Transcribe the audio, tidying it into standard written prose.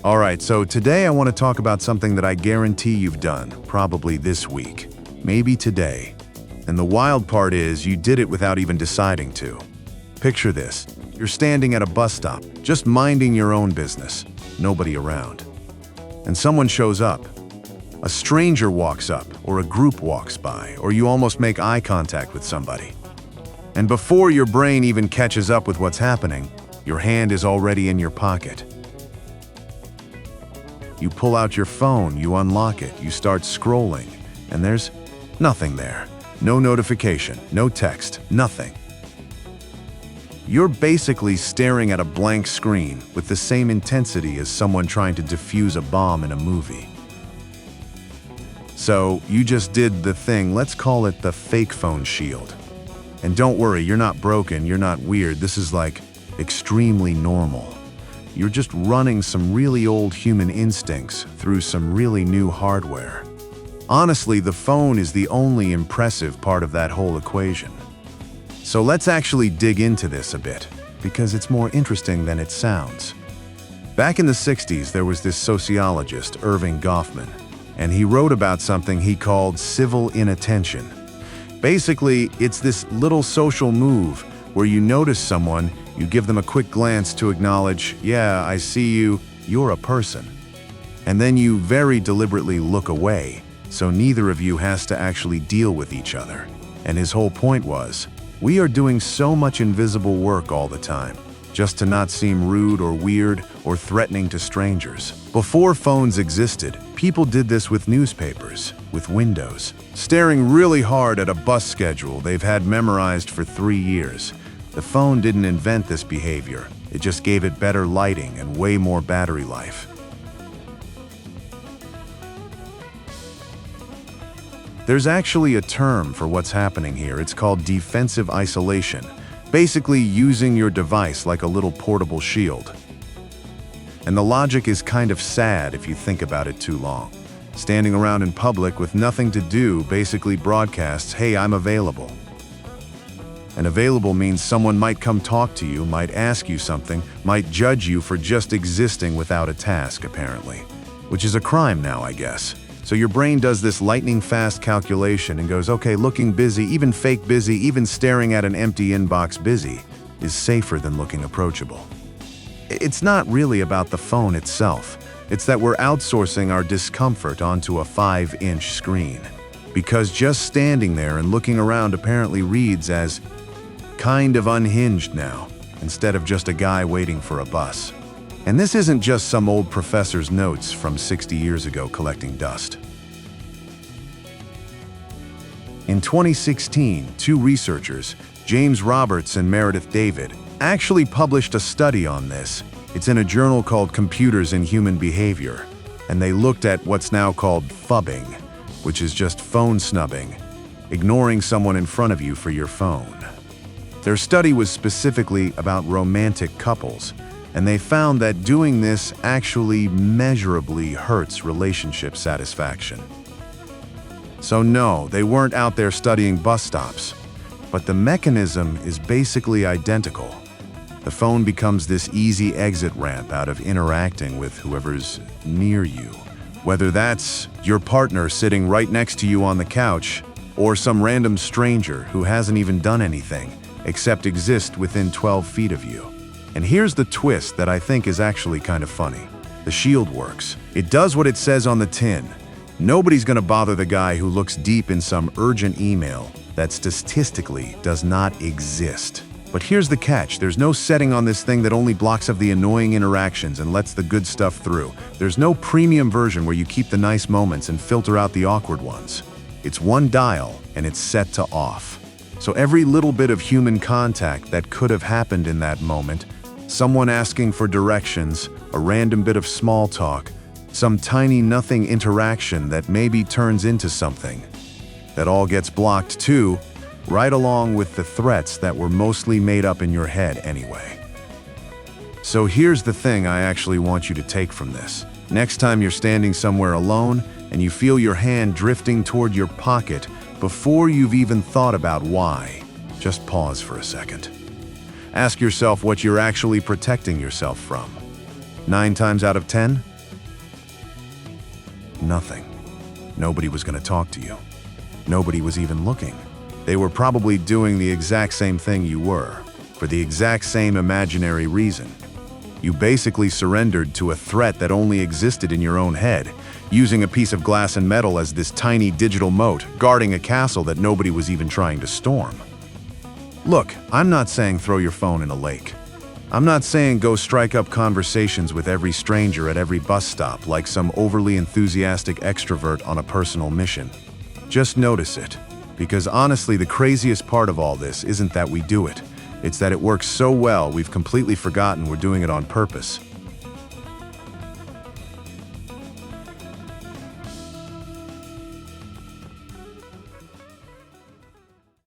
All right, so today I want to talk about something that I guarantee you've done, probably this week, maybe today. And the wild part is you did it without even deciding to. Picture this. You're standing at a bus stop, just minding your own business, nobody around. And someone shows up. A stranger walks up, or a group walks by, or you almost make eye contact with somebody. And before your brain even catches up with what's happening, your hand is already in your pocket. You pull out your phone, you unlock it, you start scrolling, and there's nothing there. No notification, no text, nothing. You're basically staring at a blank screen with the same intensity as someone trying to defuse a bomb in a movie. So you just did the thing, let's call it the fake phone shield. And don't worry, you're not broken, you're not weird, this is like extremely normal. You're just running some really old human instincts through some really new hardware. Honestly, the phone is the only impressive part of that whole equation. So let's actually dig into this a bit, because it's more interesting than it sounds. Back in the 60s, there was this sociologist, Erving Goffman, and he wrote about something he called civil inattention. Basically, it's this little social move where you notice someone, you give them a quick glance to acknowledge, yeah, I see you, you're a person. And then you very deliberately look away, so neither of you has to actually deal with each other. And his whole point was, we are doing so much invisible work all the time, just to not seem rude or weird or threatening to strangers. Before phones existed, people did this with newspapers, with windows, staring really hard at a bus schedule they've had memorized for 3 years. The phone didn't invent this behavior, it just gave it better lighting and way more battery life. There's actually a term for what's happening here. It's called defensive isolation, basically using your device like a little portable shield. And the logic is kind of sad if you think about it too long. Standing around in public with nothing to do basically broadcasts, hey, I'm available. And available means someone might come talk to you, might ask you something, might judge you for just existing without a task, apparently. Which is a crime now, I guess. So your brain does this lightning-fast calculation and goes, okay, looking busy, even fake busy, even staring at an empty inbox busy, is safer than looking approachable. It's not really about the phone itself. It's that we're outsourcing our discomfort onto a 5-inch screen. Because just standing there and looking around apparently reads as kind of unhinged now, instead of just a guy waiting for a bus. And this isn't just some old professor's notes from 60 years ago collecting dust. In 2016, 2 researchers, James Roberts and Meredith David, actually published a study on this. It's in a journal called Computers in Human Behavior, and they looked at what's now called phubbing, which is just phone snubbing, ignoring someone in front of you for your phone. Their study was specifically about romantic couples, and they found that doing this actually measurably hurts relationship satisfaction. So no, they weren't out there studying bus stops, but the mechanism is basically identical. The phone becomes this easy exit ramp out of interacting with whoever's near you, whether that's your partner sitting right next to you on the couch, or some random stranger who hasn't even done anything except exist within 12 feet of you. And here's the twist that I think is actually kind of funny. The shield works. It does what it says on the tin. Nobody's gonna bother the guy who looks deep in some urgent email that statistically does not exist. But here's the catch. There's no setting on this thing that only blocks out the annoying interactions and lets the good stuff through. There's no premium version where you keep the nice moments and filter out the awkward ones. It's one dial and it's set to off. So every little bit of human contact that could have happened in that moment, someone asking for directions, a random bit of small talk, some tiny nothing interaction that maybe turns into something, that all gets blocked too, right along with the threats that were mostly made up in your head anyway. So here's the thing I actually want you to take from this. Next time you're standing somewhere alone and you feel your hand drifting toward your pocket before you've even thought about why, just pause for a second. Ask yourself what you're actually protecting yourself from. 9 times out of 10, Nothing. Nobody was going to talk to you. Nobody was even looking. They were probably doing the exact same thing you were, for the exact same imaginary reason. You basically surrendered to a threat that only existed in your own head, using a piece of glass and metal as this tiny digital moat, guarding a castle that nobody was even trying to storm. Look, I'm not saying throw your phone in a lake. I'm not saying go strike up conversations with every stranger at every bus stop like some overly enthusiastic extrovert on a personal mission. Just notice it, because honestly, the craziest part of all this isn't that we do it. It's that it works so well we've completely forgotten we're doing it on purpose.